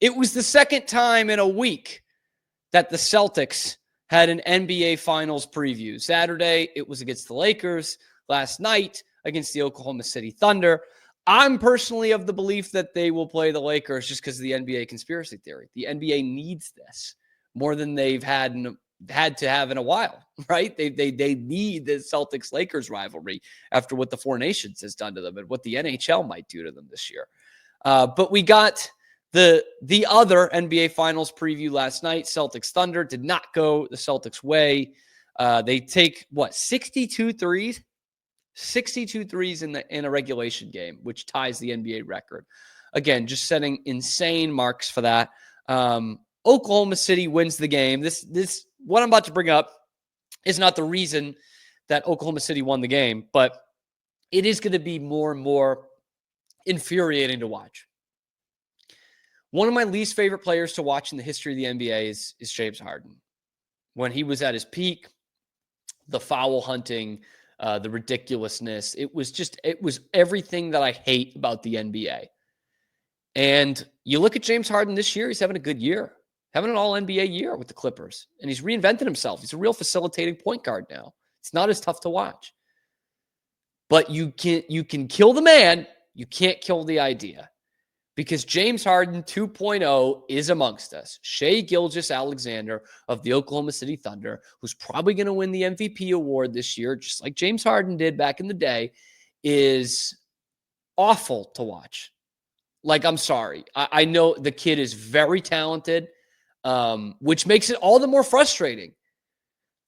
It was the second time in a week that the Celtics had an NBA Finals preview. Saturday, it was against the Lakers. Last night, against the Oklahoma City Thunder. I'm personally of the belief that they will play the Lakers just because of the NBA conspiracy theory. The NBA needs this more than they've had to have in a while, right? They need the Celtics-Lakers rivalry after what the Four Nations has done to them and what the NHL might do to them this year. But we got the other NBA Finals preview last night. Celtics Thunder did not go the Celtics way. They take 62 threes? 62 threes in a regulation game, which ties the NBA record. Again, just setting insane marks for that. Oklahoma City wins the game. This what I'm about to bring up is not the reason that Oklahoma City won the game, but it is going to be more and more infuriating to watch. One of my least favorite players to watch in the history of the NBA is James Harden. When he was at his peak, the foul hunting, the ridiculousness, it was everything that I hate about the NBA. And you look at James Harden this year, he's having a good year, having an all-NBA year with the Clippers. And he's reinvented himself. He's a real facilitating point guard now. It's not as tough to watch. But you can kill the man, you can't kill the idea. Because James Harden 2.0 is amongst us. Shai GIlgeous-Alexander of the Oklahoma City Thunder, who's probably going to win the MVP award this year, just like James Harden did back in the day, is awful to watch. Like, I'm sorry. I know the kid is very talented, which makes it all the more frustrating.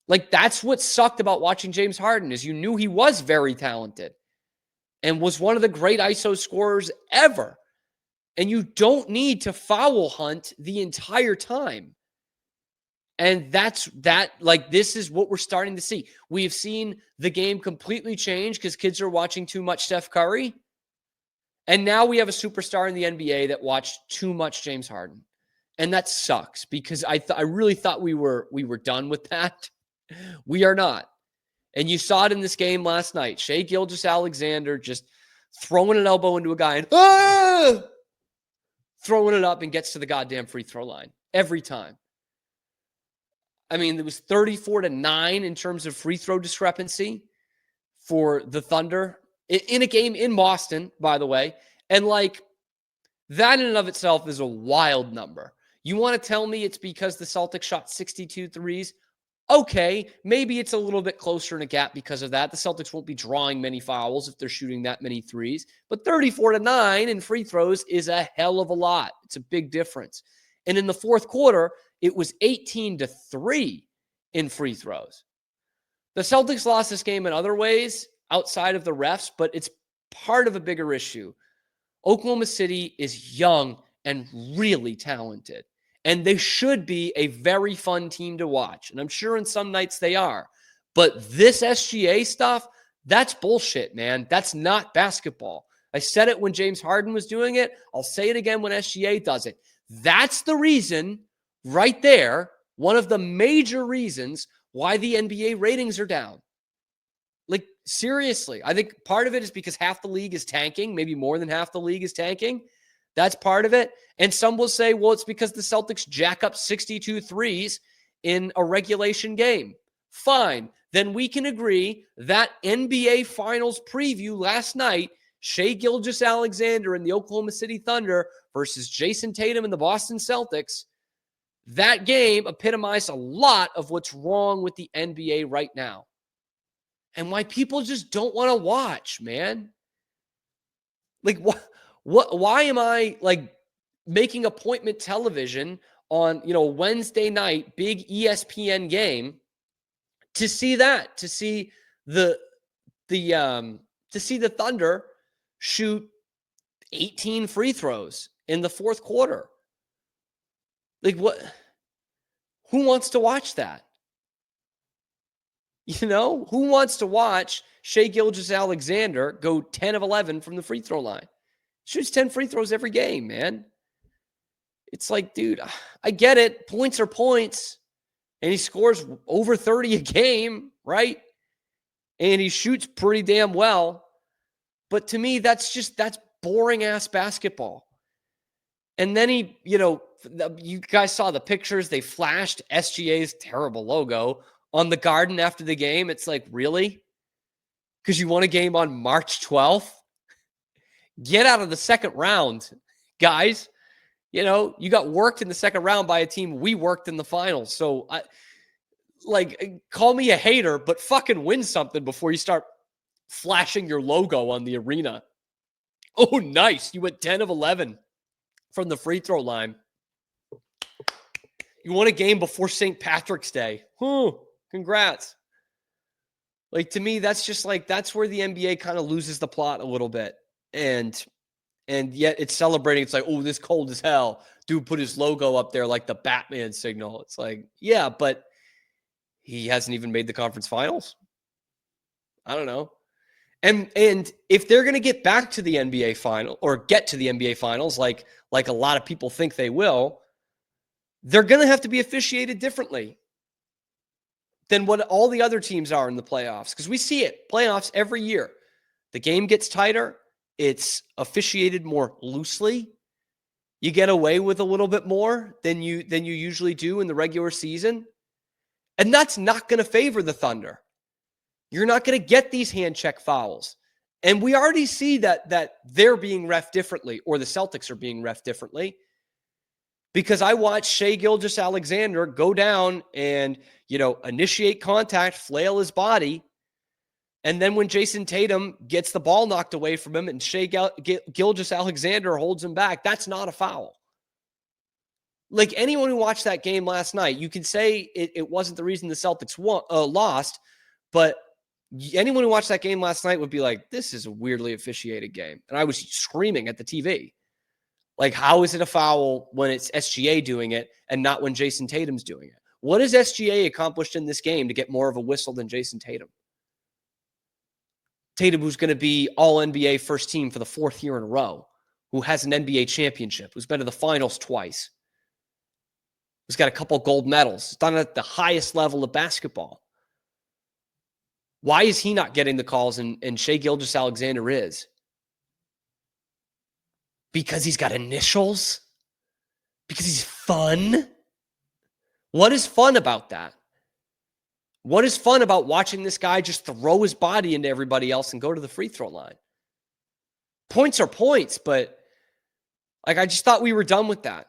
Like, that's what sucked about watching James Harden, is you knew he was very talented and was one of the great ISO scorers ever. And you don't need to foul hunt the entire time. And this is what we're starting to see. We have seen the game completely change because kids are watching too much Steph Curry. And now we have a superstar in the NBA that watched too much James Harden. And that sucks because I really thought we were done with that. We are not. And you saw it in this game last night. Shai GIlgeous-Alexander just throwing an elbow into a guy and throwing it up and gets to the goddamn free throw line every time. I mean, it was 34-9 in terms of free throw discrepancy for the Thunder in a game in Boston, by the way. And that in and of itself is a wild number. You want to tell me it's because the Celtics shot 62 threes? Okay, maybe it's a little bit closer in a gap because of that. The Celtics won't be drawing many fouls if they're shooting that many threes. But 34-9 in free throws is a hell of a lot. It's a big difference. And in the fourth quarter, it was 18-3 in free throws. The Celtics lost this game in other ways outside of the refs, but it's part of a bigger issue. Oklahoma City is young and really talented. And they should be a very fun team to watch. And I'm sure in some nights they are. But this SGA stuff, that's bullshit, man. That's not basketball. I said it when James Harden was doing it. I'll say it again when SGA does it. That's the reason right there, one of the major reasons why the NBA ratings are down. Like, seriously, I think part of it is because half the league is tanking. Maybe more than half the league is tanking. That's part of it. And some will say, well, it's because the Celtics jack up 62 threes in a regulation game. Fine. Then we can agree that NBA Finals preview last night, Shai GIlgeous-Alexander and the Oklahoma City Thunder versus Jason Tatum and the Boston Celtics, that game epitomized a lot of what's wrong with the NBA right now. And why people just don't want to watch, man. Like, why am I making appointment television on, Wednesday night, big ESPN game to see that, to see the Thunder shoot 18 free throws in the fourth quarter? Like, what? Who wants to watch that? Who wants to watch Shai GIlgeous-Alexander go 10 of 11 from the free throw line? Shoots 10 free throws every game, man. It's like, dude, I get it. Points are points. And he scores over 30 a game, right? And he shoots pretty damn well. But to me, that's boring-ass basketball. And then you guys saw the pictures. They flashed SGA's terrible logo on the Garden after the game. It's like, really? Because you won a game on March 12th? Get out of the second round, guys. You got worked in the second round by a team we worked in the finals. So, call me a hater, but fucking win something before you start flashing your logo on the arena. Oh, nice. You went 10 of 11 from the free throw line. You won a game before St. Patrick's Day. Congrats. To me, that's just that's where the NBA kind of loses the plot a little bit. And yet it's celebrating. It's like, oh, this cold as hell. Dude put his logo up there like the Batman signal. It's like, yeah, but he hasn't even made the conference finals. I don't know. And if they're going to get back to the NBA final or get to the NBA finals, like a lot of people think they will, they're going to have to be officiated differently than what all the other teams are in the playoffs. Because we see it, playoffs every year. The game gets tighter. It's officiated more loosely. You get away with a little bit more than you usually do in the regular season. And that's not going to favor the Thunder. You're not going to get these hand check fouls. And we already see that they're being ref differently, or the Celtics are being ref differently. Because I watched Shai GIlgeous-Alexander go down and, initiate contact, flail his body. And then when Jason Tatum gets the ball knocked away from him and Shai GIlgeous-Alexander holds him back, that's not a foul. Anyone who watched that game last night, you can say it wasn't the reason the Celtics lost, but anyone who watched that game last night would be like, this is a weirdly officiated game. And I was screaming at the TV. How is it a foul when it's SGA doing it and not when Jason Tatum's doing it? What has SGA accomplished in this game to get more of a whistle than Jason Tatum? Tatum, who's going to be all-NBA first team for the fourth year in a row, who has an NBA championship, who's been to the finals twice, who's got a couple gold medals, done it at the highest level of basketball. Why is he not getting the calls and Shai GIlgeous-Alexander is? Because he's got initials? Because he's fun? What is fun about that? What is fun about watching this guy just throw his body into everybody else and go to the free throw line? Points are points, but I just thought we were done with that.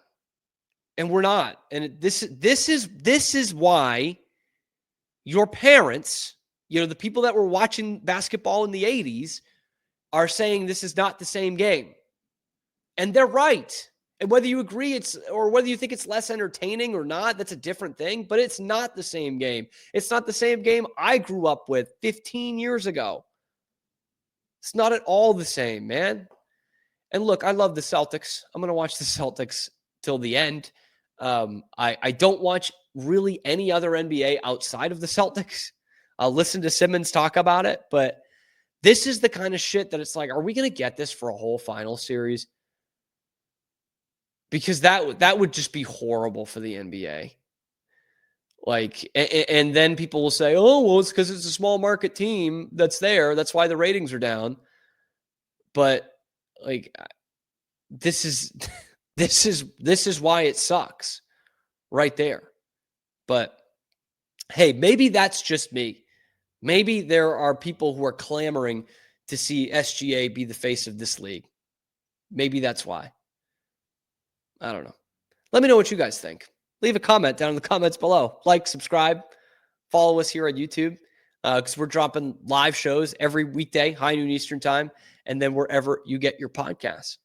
And we're not. And this is why your parents, the people that were watching basketball in the 80s are saying this is not the same game. And they're right. And whether you agree or whether you think it's less entertaining or not, that's a different thing. But it's not the same game. It's not the same game I grew up with 15 years ago. It's not at all the same, man. And look, I love the Celtics. I'm going to watch the Celtics till the end. I don't watch really any other NBA outside of the Celtics. I'll listen to Simmons talk about it. But this is the kind of shit that it's like, are we going to get this for a whole final series? Because that would just be horrible for the NBA. And then people will say, oh, well, it's because it's a small market team that's there. That's why the ratings are down. But this is why it sucks right there. But hey, maybe that's just me. Maybe there are people who are clamoring to see SGA be the face of this league. Maybe that's why. I don't know. Let me know what you guys think. Leave a comment down in the comments below. Like, subscribe, follow us here on YouTube because we're dropping live shows every weekday, high noon Eastern time, and then wherever you get your podcasts.